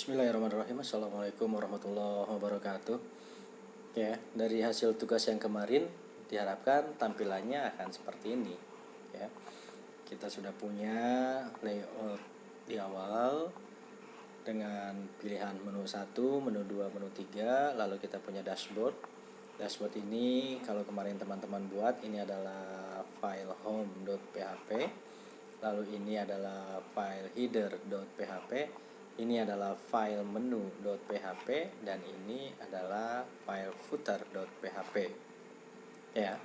Bismillahirrahmanirrahim. Assalamualaikum warahmatullahi wabarakatuh. Ya, dari hasil tugas yang kemarin diharapkan tampilannya akan seperti ini. Ya, kita sudah punya layout di awal dengan pilihan menu 1, menu 2, menu 3, lalu kita punya dashboard. Dashboard ini kalau kemarin teman-teman buat, ini adalah file home.php, lalu ini adalah file header.php, ini adalah file menu.php, dan ini adalah file footer.php. Ya.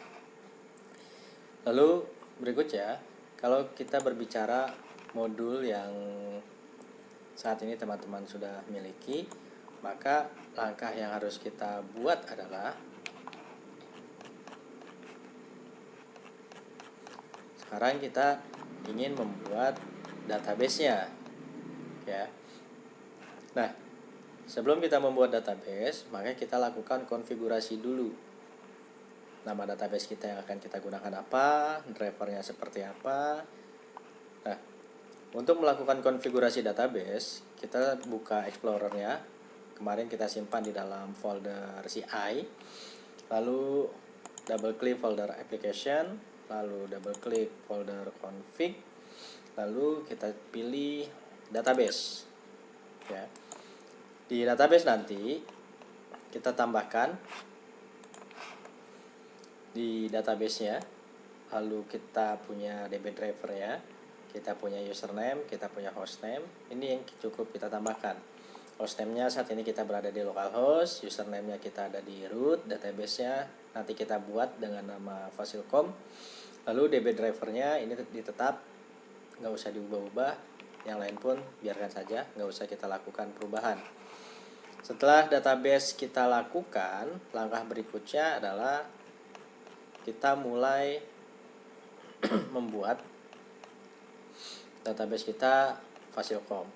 Lalu berikutnya, kalau kita berbicara modul yang saat ini teman-teman sudah miliki, maka langkah yang harus kita buat adalah sekarang kita ingin membuat database-nya. Ya. Nah, sebelum kita membuat database, maka kita lakukan konfigurasi dulu. Nama database kita yang akan kita gunakan apa, drivernya seperti apa. Nah, untuk melakukan konfigurasi database, kita buka Explorer-nya. Kemarin kita simpan di dalam folder CI. Lalu double klik folder application, lalu double klik folder config, lalu kita pilih database. Ya. Di database nanti kita tambahkan di database-nya, lalu kita punya DB driver-nya, kita punya username, kita punya hostname. Ini yang cukup kita tambahkan. Hostname-nya saat ini kita berada di localhost, username-nya kita ada di root, database-nya nanti kita buat dengan nama Fasilkom. Lalu DB driver-nya ini tetap, nggak usah diubah-ubah. Yang lain pun biarkan saja, nggak usah kita lakukan perubahan. Setelah database kita lakukan, langkah berikutnya adalah kita mulai membuat database kita Fasilkom.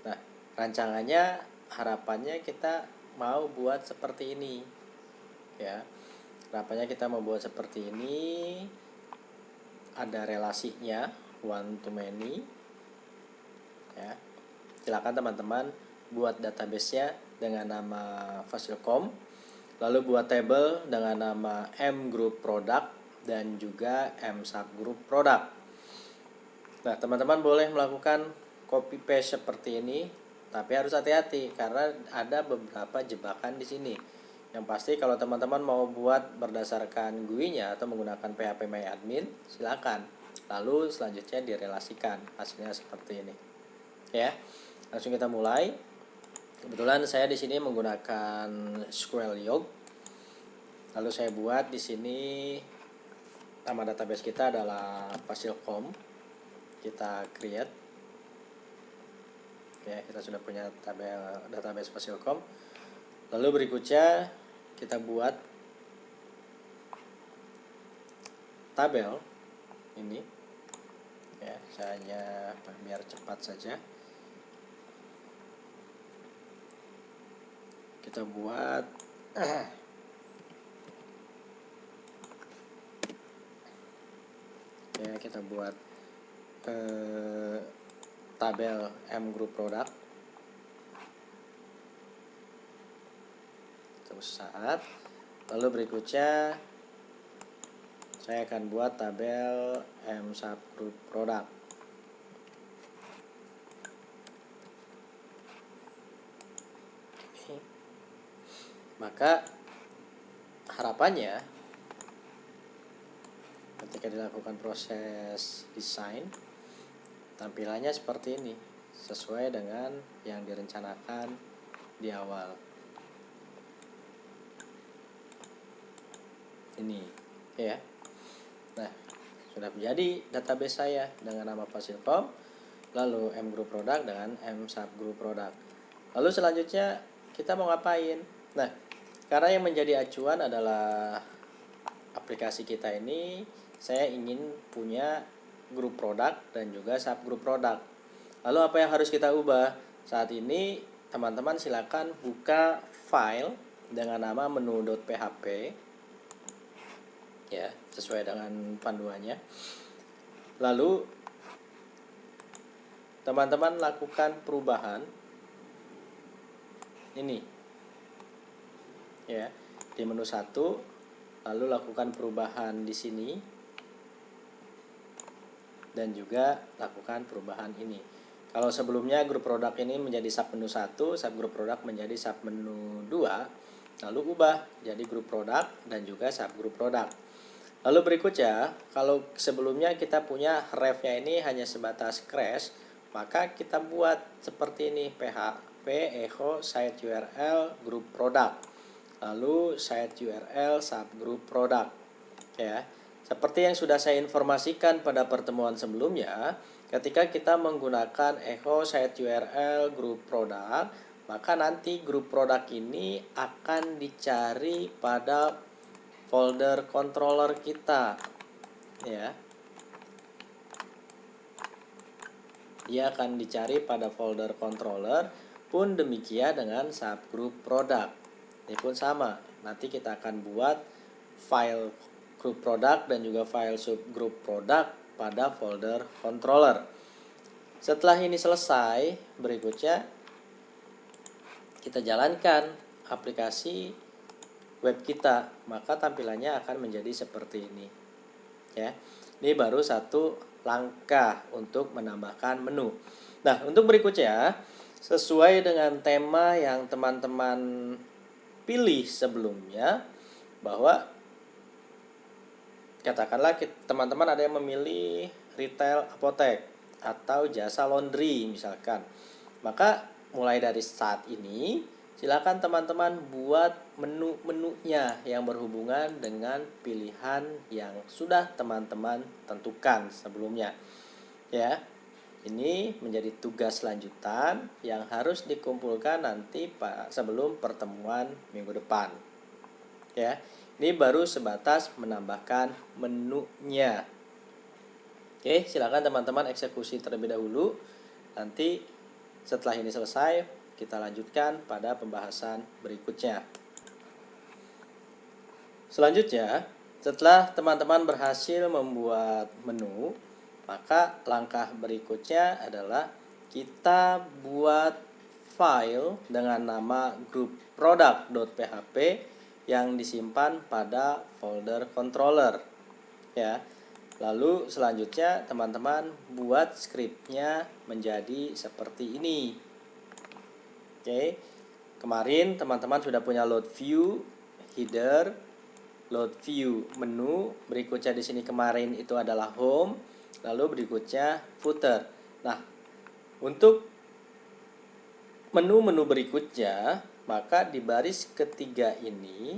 Nah, rancangannya harapannya kita mau buat seperti ini. Ya. Harapannya kita mau buat seperti ini. Ada relasinya one to many. Ya. Silakan teman-teman buat database-nya dengan nama Fasilkom. Lalu buat table dengan nama M Group Product dan juga M Subgroup Product. Nah, teman-teman boleh melakukan copy paste seperti ini, tapi harus hati-hati karena ada beberapa jebakan di sini. Yang pasti kalau teman-teman mau buat berdasarkan GUI-nya atau menggunakan phpMyAdmin, silakan. Lalu selanjutnya direlasikan, hasilnya seperti ini. Ya. Langsung kita mulai. Kebetulan saya di sini menggunakan SQL Yoke. Lalu saya buat di sini nama database kita adalah Fasilkom. Kita create. Oke, kita sudah punya database Fasilkom. Lalu berikutnya kita buat tabel ini. Ya, saya hanya biar cepat saja. Kita buat ya, kita buat tabel M Group Product. Terus saat. Lalu berikutnya saya akan buat tabel M Subgroup Product. Maka harapannya ketika dilakukan proses desain, tampilannya seperti ini, sesuai dengan yang direncanakan di awal. Ini, ya. Nah, sudah menjadi database saya dengan nama Fasilkom, lalu M Group Product dengan M Subgroup Product. Lalu selanjutnya kita mau ngapain? Nah, karena yang menjadi acuan adalah aplikasi kita ini, saya ingin punya grup produk dan juga subgroup produk. Lalu apa yang harus kita ubah? Saat ini teman-teman silakan buka file dengan nama menu.php. Ya, sesuai dengan panduannya. Lalu teman-teman lakukan perubahan ini ya, di menu 1, lalu lakukan perubahan di sini dan juga lakukan perubahan ini. Kalau sebelumnya grup produk ini menjadi sub menu 1, sub grup produk menjadi sub menu 2, lalu ubah jadi grup produk dan juga sub grup produk. Lalu berikutnya, kalau sebelumnya kita punya ref-nya ini hanya sebatas crash, maka kita buat seperti ini, php echo site url group product, lalu site url subgroup product ya. Seperti yang sudah saya informasikan pada pertemuan sebelumnya, ketika kita menggunakan echo site url group product, maka nanti grup produk ini akan dicari pada folder controller kita ya. Dia akan dicari pada folder controller, pun demikian dengan subgroup product. Ini pun sama. Nanti kita akan buat file group product dan juga file subgroup product pada folder controller. Setelah ini selesai, berikutnya kita jalankan aplikasi web kita, maka tampilannya akan menjadi seperti ini ya. Ini baru satu langkah untuk menambahkan menu. Nah, untuk berikutnya, sesuai dengan tema yang teman-teman pilih sebelumnya, bahwa katakanlah teman-teman ada yang memilih retail apotek atau jasa laundry misalkan, maka mulai dari saat ini silakan teman-teman buat menu-menunya yang berhubungan dengan pilihan yang sudah teman-teman tentukan sebelumnya ya. Ini menjadi tugas lanjutan yang harus dikumpulkan nanti sebelum pertemuan minggu depan ya. Ini baru sebatas menambahkan menunya. Oke, silakan teman-teman eksekusi terlebih dahulu. Nanti setelah ini selesai, kita lanjutkan pada pembahasan berikutnya. Selanjutnya, setelah teman-teman berhasil membuat menu, maka langkah berikutnya adalah kita buat file dengan nama group product.php yang disimpan pada folder controller ya. Lalu selanjutnya teman-teman buat scriptnya menjadi seperti ini. Oke, kemarin teman-teman sudah punya load view, header, load view menu. Berikutnya di sini kemarin itu adalah home, lalu berikutnya footer. Nah, untuk menu-menu berikutnya, maka di baris ketiga ini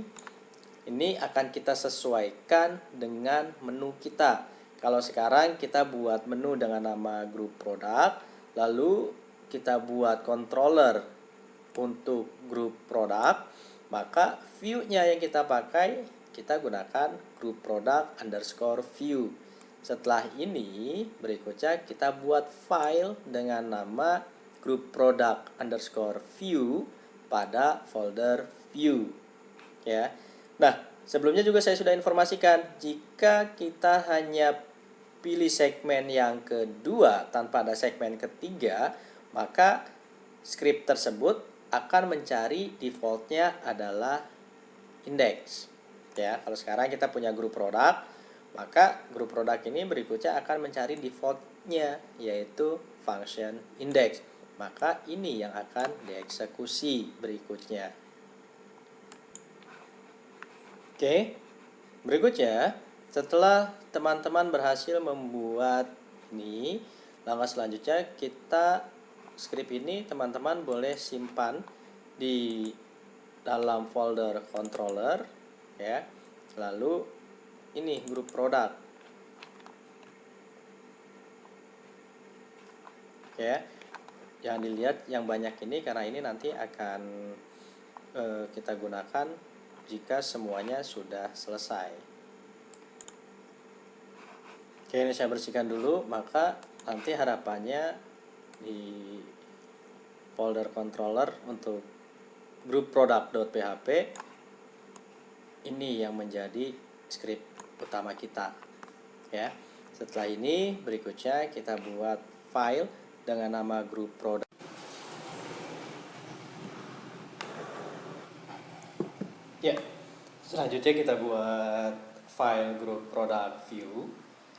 akan kita sesuaikan dengan menu kita. Kalau sekarang kita buat menu dengan nama group product, lalu kita buat controller untuk group product, maka view-nya yang kita pakai, kita gunakan group product underscore view. Setelah ini, berikutnya kita buat file dengan nama group product underscore view pada folder view ya. Nah, sebelumnya juga saya sudah informasikan, jika kita hanya pilih segmen yang kedua tanpa ada segmen ketiga, maka script tersebut akan mencari defaultnya adalah index ya. Kalau sekarang kita punya grup produk, maka grup produk ini berikutnya akan mencari defaultnya, yaitu function index. Maka ini yang akan dieksekusi berikutnya. Oke, berikutnya setelah teman-teman berhasil membuat ini, langkah selanjutnya kita script ini teman-teman boleh simpan di dalam folder controller ya. Lalu ini grup produk ya. Yang dilihat yang banyak ini karena ini nanti akan kita gunakan jika semuanya sudah selesai. Oke, ini saya bersihkan dulu, maka nanti harapannya di folder controller untuk group product.php ini yang menjadi script utama kita ya. Setelah ini berikutnya kita buat file dengan nama group product. Ya, selanjutnya kita buat file group product view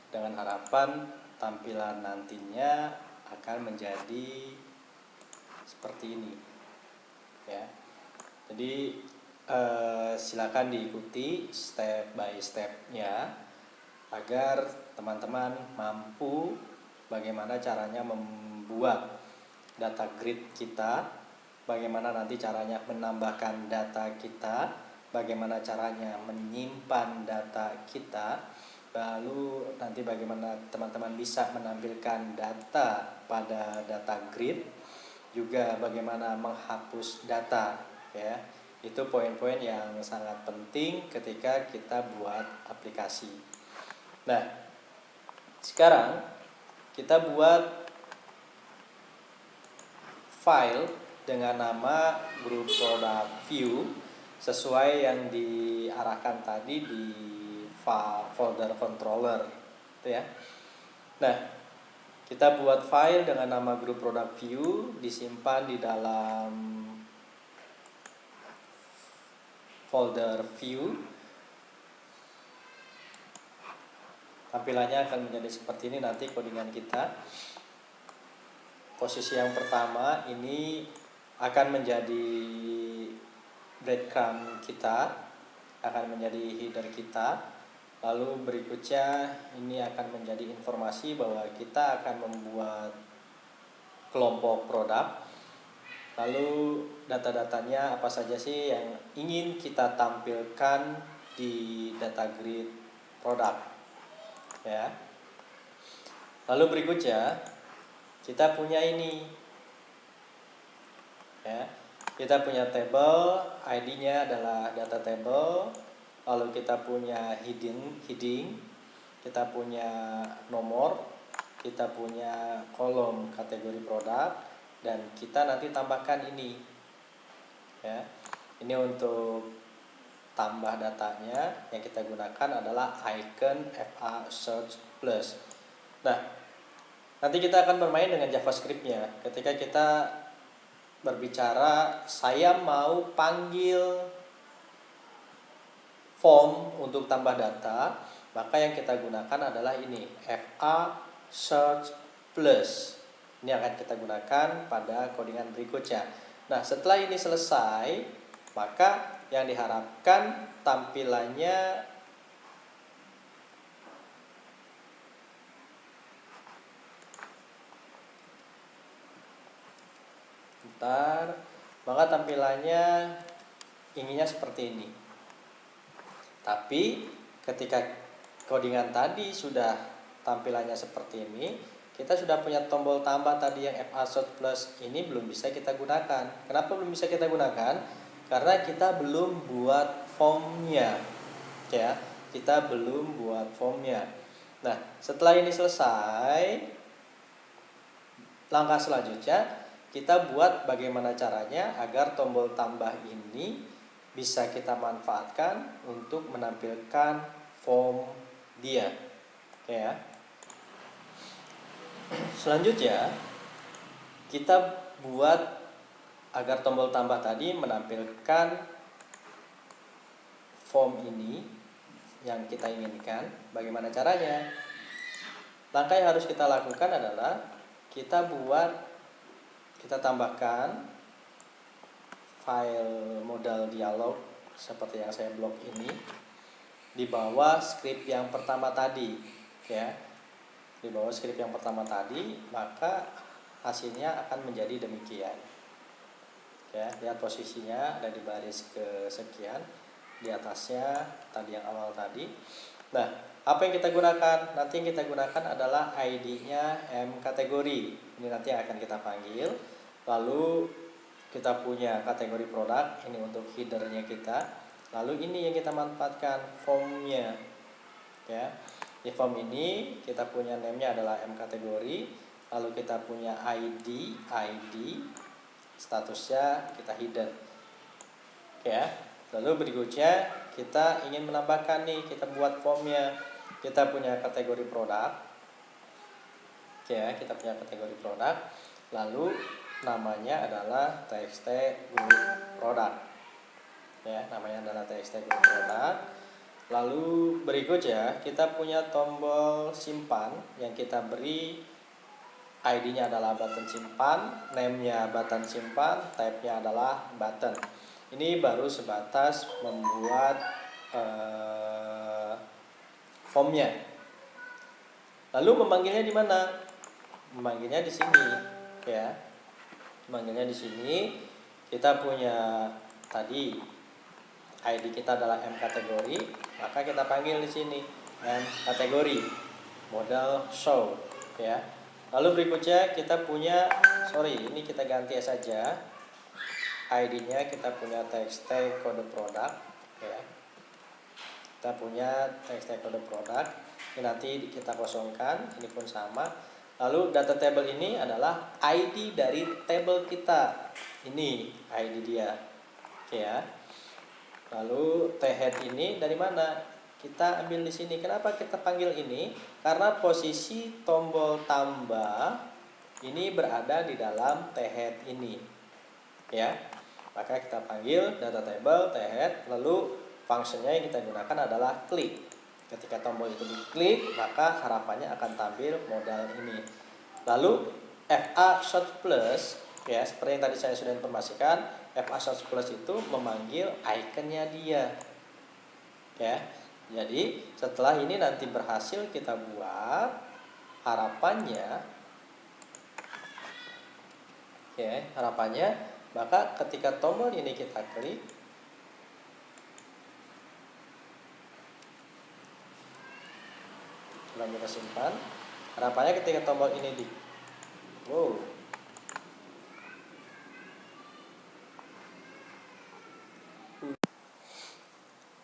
dengan harapan tampilan nantinya akan menjadi seperti ini, ya. Jadi silakan diikuti step by stepnya agar teman-teman mampu bagaimana caranya membuat data grid kita, bagaimana nanti caranya menambahkan data kita, bagaimana caranya menyimpan data kita, lalu nanti bagaimana teman-teman bisa menampilkan data pada data grid, juga bagaimana menghapus data, ya. Itu poin-poin yang sangat penting ketika kita buat aplikasi. Nah, sekarang kita buat file dengan nama group product view sesuai yang diarahkan tadi di folder controller, itu ya. Nah, kita buat file dengan nama group product view, disimpan di dalam folder view. Tampilannya akan menjadi seperti ini nanti codingan kita. Posisi yang pertama ini akan menjadi breadcrumb kita, akan menjadi header kita. Lalu berikutnya ini akan menjadi informasi bahwa kita akan membuat kelompok produk. Lalu data-datanya apa saja sih yang ingin kita tampilkan di data grid produk, ya. Lalu berikutnya kita punya ini, ya. Kita punya table, ID-nya adalah data table. Lalu kita punya heading, kita punya nomor, kita punya kolom kategori produk, dan kita nanti tambahkan ini, ya. Ini untuk tambah datanya. Yang kita gunakan adalah icon FA Search Plus. Nah, nanti kita akan bermain dengan JavaScript-nya. Ketika kita berbicara saya mau panggil form untuk tambah data, maka yang kita gunakan adalah ini, FA Search Plus. Ini akan kita gunakan pada codingan berikutnya. Nah, setelah ini selesai, maka yang diharapkan tampilannya maka tampilannya inginnya seperti ini. Tapi ketika codingan tadi sudah tampilannya seperti ini, kita sudah punya tombol tambah tadi yang FA Search Plus ini belum bisa kita gunakan. Kenapa belum bisa kita gunakan? Karena kita belum buat formnya, ya. Kita belum buat formnya. Nah, setelah ini selesai, langkah selanjutnya kita buat bagaimana caranya agar tombol tambah ini bisa kita manfaatkan untuk menampilkan form dia, ya. Selanjutnya kita buat agar tombol tambah tadi menampilkan form ini yang kita inginkan. Bagaimana caranya? Langkah yang harus kita lakukan adalah kita tambahkan file modal dialog seperti yang saya blok ini di bawah script yang pertama tadi, ya. Di bawah script yang pertama tadi, maka hasilnya akan menjadi demikian, ya. Lihat posisinya ada di baris kesekian, di atasnya tadi yang awal tadi. Nah, apa yang kita gunakan? Nanti yang kita gunakan adalah ID-nya mkategori. Ini nanti akan kita panggil. Lalu kita punya kategori produk, ini untuk headernya kita. Lalu ini yang kita manfaatkan, formnya, ya. Di form ini kita punya name-nya adalah mkategori. Lalu kita punya ID, statusnya kita hidden, ya. Lalu berikutnya kita ingin menambahkan nih, kita buat formnya. Kita punya kategori produk, ya. Kita punya kategori produk. Lalu namanya adalah txt group product, ya, namanya adalah txt group product. Lalu berikutnya kita punya tombol simpan yang kita beri ID-nya adalah button simpan, name-nya button simpan, type-nya adalah button. Ini baru sebatas membuat formnya. Lalu memanggilnya di mana? Memanggilnya di sini, ya. Memanggilnya di sini. Kita punya tadi ID kita adalah M kategori, maka kita panggil di sini M kategori model show, ya. Lalu berikutnya kita punya, ini kita ganti saja. ID-nya kita punya txt kode produk, ya. Kita punya txt kode produk. Ini nanti kita kosongkan, ini pun sama. Lalu data table ini adalah ID dari table kita. Ini ID dia. Oke ya. Lalu t-head ini dari mana? Kita ambil di sini. Kenapa kita panggil ini? Karena posisi tombol tambah ini berada di dalam t-head ini. Ya. Maka kita panggil data table t-head, lalu fungsinya yang kita gunakan adalah klik. Ketika tombol itu diklik, maka harapannya akan tampil modal ini. Lalu FA Search Plus, ya seperti yang tadi saya sudah informasikan, FA Search Plus itu memanggil ikonnya dia. Ya. Jadi setelah ini nanti berhasil kita buat, harapannya maka ketika tombol ini kita klik, lalu kita simpan, harapannya ketika tombol ini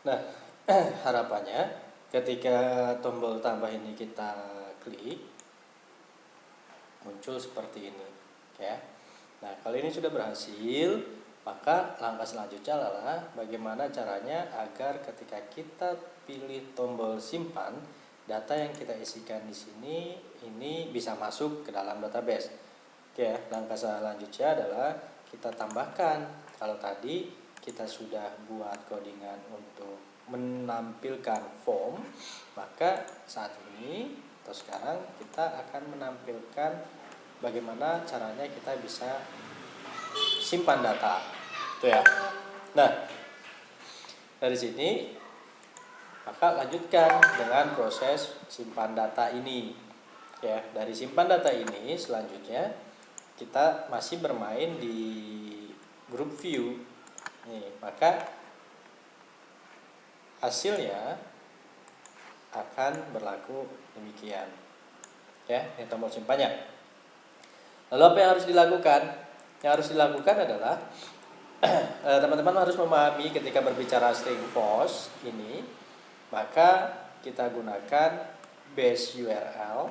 nah harapannya ketika tombol tambah ini kita klik, muncul seperti ini, ya. Nah, kalau ini sudah berhasil, maka langkah selanjutnya adalah bagaimana caranya agar ketika kita pilih tombol simpan, data yang kita isikan di sini ini bisa masuk ke dalam database. Oke, langkah selanjutnya adalah kita tambahkan. Kalau tadi kita sudah buat codingan untuk menampilkan form, maka saat ini atau sekarang kita akan menampilkan bagaimana caranya kita bisa simpan data, itu ya. Nah, dari sini maka lanjutkan dengan proses simpan data ini, ya. Dari simpan data ini selanjutnya kita masih bermain di group view, nih. Maka hasilnya akan berlaku demikian, ya. Ini tombol simpannya. Lalu apa yang harus dilakukan? Yang harus dilakukan adalah teman-teman harus memahami ketika berbicara string post ini, maka kita gunakan base URL,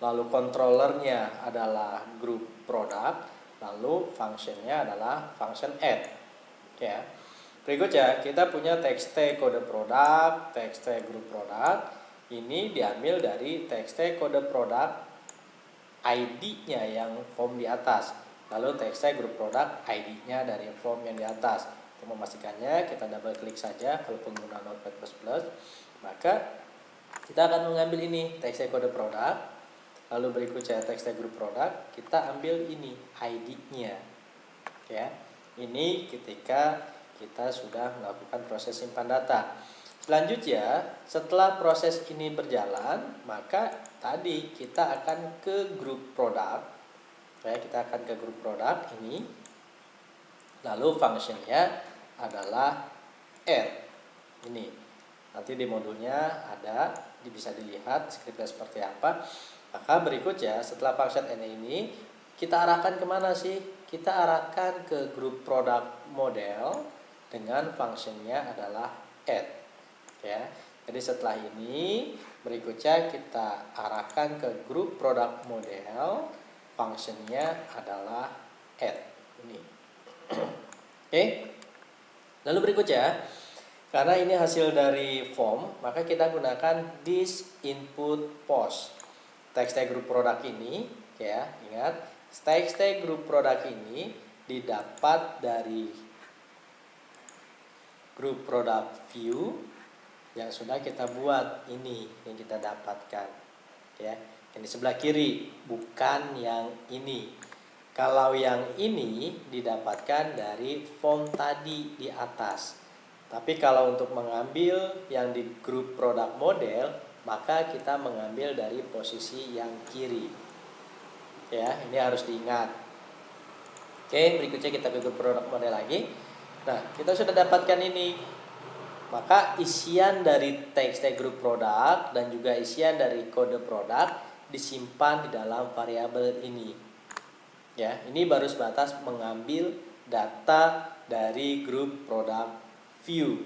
lalu controllernya adalah group product, lalu functionnya adalah function add, ya. Berikutnya kita punya txt kode produk, txt group product. Ini diambil dari txt kode produk ID-nya yang form di atas, lalu txt group product ID-nya dari form yang di atas. Untuk memastikannya kita double klik saja kalau pengguna Notepad++, maka kita akan mengambil ini txt kode produk, lalu berikutnya txt group product, kita ambil ini ID-nya, ya. Ini ketika kita sudah melakukan proses simpan data. Selanjutnya, setelah proses ini berjalan, maka tadi kita akan ke grup produk, ya, kita akan ke grup produk ini, lalu fungsinya adalah add. Ini nanti di modulnya ada, bisa dilihat skripnya seperti apa. Maka berikutnya setelah function add ini kita arahkan kemana sih? Kita arahkan ke grup produk model dengan fungsinya adalah add. Ya, jadi setelah ini berikutnya kita arahkan ke grup produk model, fungsinya adalah add ini. Oke. Lalu berikutnya, karena ini hasil dari form, maka kita gunakan this input post. Txt group produk ini, ya, ingat, txt group produk ini didapat dari grup product view yang sudah kita buat, ini yang kita dapatkan ya, yang di sebelah kiri, bukan yang ini. Kalau yang ini didapatkan dari form tadi di atas. Tapi kalau untuk mengambil yang di grup product model, maka kita mengambil dari posisi yang kiri. Ya, ini harus diingat. Oke, berikutnya kita ke grup product model lagi. Nah, kita sudah dapatkan ini. Maka isian dari teks grup produk dan juga isian dari kode produk disimpan di dalam variabel ini. Ya, ini baru sebatas mengambil data dari grup product view.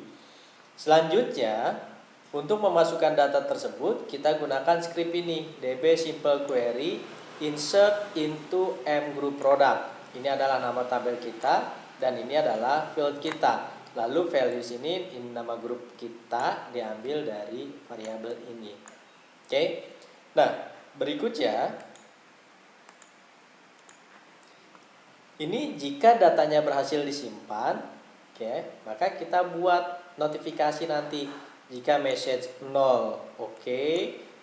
Selanjutnya, untuk memasukkan data tersebut, kita gunakan script ini, db simple query insert into m group product. Ini adalah nama tabel kita dan ini adalah field kita. Lalu values ini nama grup kita diambil dari variabel ini. Oke. Nah, berikutnya ini jika datanya berhasil disimpan, oke, maka kita buat notifikasi nanti jika message 0, oke,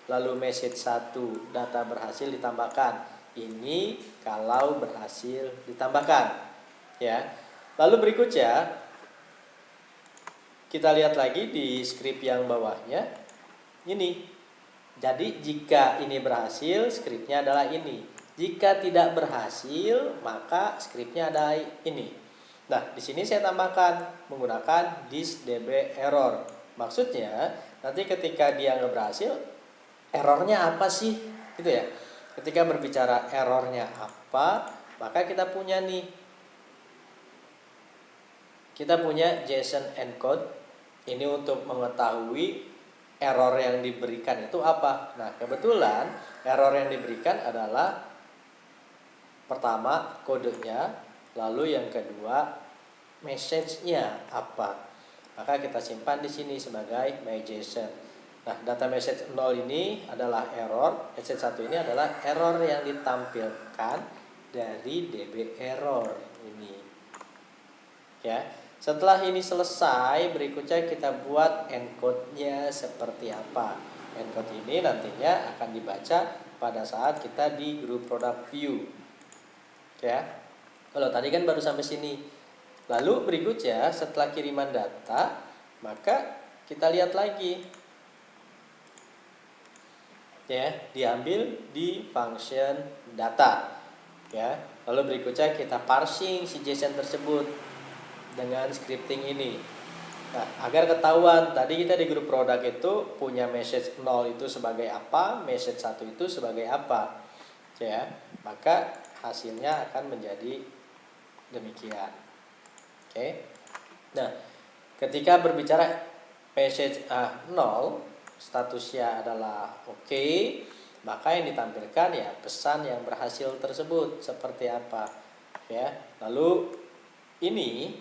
lalu message 1 data berhasil ditambahkan. Ini kalau berhasil ditambahkan, ya. Lalu berikutnya kita lihat lagi di script yang bawahnya. Ini. Jadi jika ini berhasil, scriptnya adalah ini. Jika tidak berhasil, maka scriptnya adalah ini. Nah, di sini saya tambahkan menggunakan this db error. Maksudnya, nanti ketika dia nggak berhasil, errornya apa sih? Gitu ya. Ketika berbicara errornya apa, maka kita punya nih. Kita punya JSON encode. Ini untuk mengetahui error yang diberikan itu apa. Nah, kebetulan error yang diberikan adalah pertama kodenya, lalu yang kedua message-nya apa. Maka kita simpan di sini sebagai my.json. Nah, data message 0 ini adalah error, message 1 ini adalah error yang ditampilkan dari db error ini. Ya. Setelah ini selesai, berikutnya kita buat encode-nya seperti apa. Encode ini nantinya akan dibaca pada saat kita di grup product view. Ya. Kalau tadi kan baru sampai sini. Lalu berikutnya setelah kiriman data, maka kita lihat lagi. Ya, diambil di function data. Ya. Lalu berikutnya kita parsing si JSON tersebut dengan scripting ini. Nah, agar ketahuan tadi kita di grup produk itu punya message 0 itu sebagai apa, message 1 itu sebagai apa. Ya, maka hasilnya akan menjadi demikian. Oke. Nah, ketika berbicara message 0 statusnya adalah oke, maka yang ditampilkan ya pesan yang berhasil tersebut seperti apa. Ya. Lalu ini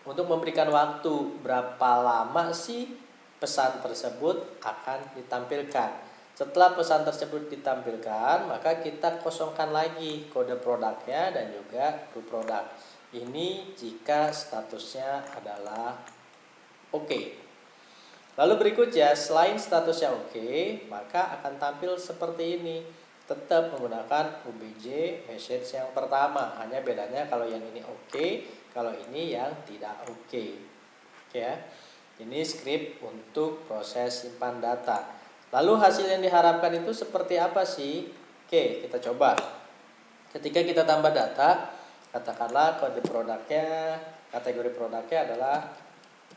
untuk memberikan waktu berapa lama sih pesan tersebut akan ditampilkan. Setelah pesan tersebut ditampilkan, maka kita kosongkan lagi kode produknya dan juga grup produk. Ini jika statusnya adalah oke. Lalu berikutnya, selain statusnya oke, maka akan tampil seperti ini. Tetap menggunakan obj message yang pertama. Hanya bedanya kalau yang ini oke, kalau ini yang tidak oke. Ya. Ini script untuk proses simpan data. Lalu hasil yang diharapkan itu seperti apa sih? Oke, kita coba. Ketika kita tambah data, katakanlah kode produknya, kategori produknya adalah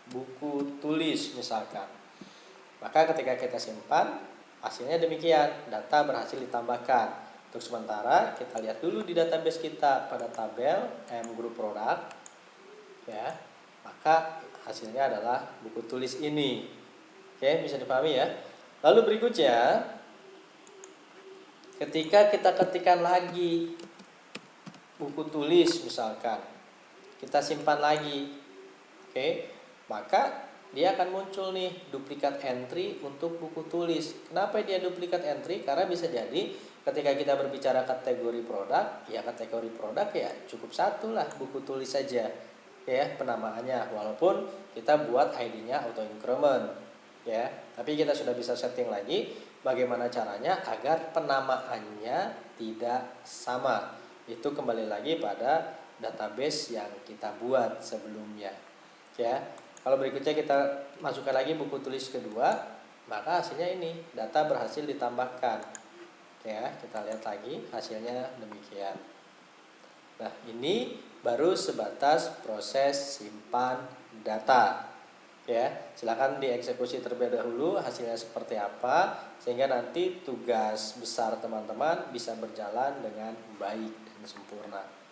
buku tulis misalkan. Maka ketika kita simpan, hasilnya demikian, data berhasil ditambahkan. Untuk sementara kita lihat dulu di database kita pada tabel M group produk, ya, maka hasilnya adalah buku tulis ini. Oke, bisa dipahami ya. Lalu berikutnya, ketika kita ketikkan lagi buku tulis misalkan, kita simpan lagi, oke, maka dia akan muncul nih duplikat entry untuk buku tulis. Kenapa dia duplikat entry? Karena bisa jadi ketika kita berbicara kategori produk, ya kategori produk ya cukup satu lah buku tulis saja. ya penamaannya, walaupun kita buat ID-nya auto increment ya, tapi kita sudah bisa setting lagi bagaimana caranya agar penamaannya tidak sama. Itu kembali lagi pada database yang kita buat sebelumnya ya. Kalau berikutnya kita masukkan lagi buku tulis kedua, maka hasilnya ini data berhasil ditambahkan ya. Kita lihat lagi hasilnya demikian. Nah, ini baru sebatas proses simpan data ya. Silakan dieksekusi terlebih dahulu hasilnya seperti apa, sehingga nanti tugas besar teman-teman bisa berjalan dengan baik dan sempurna.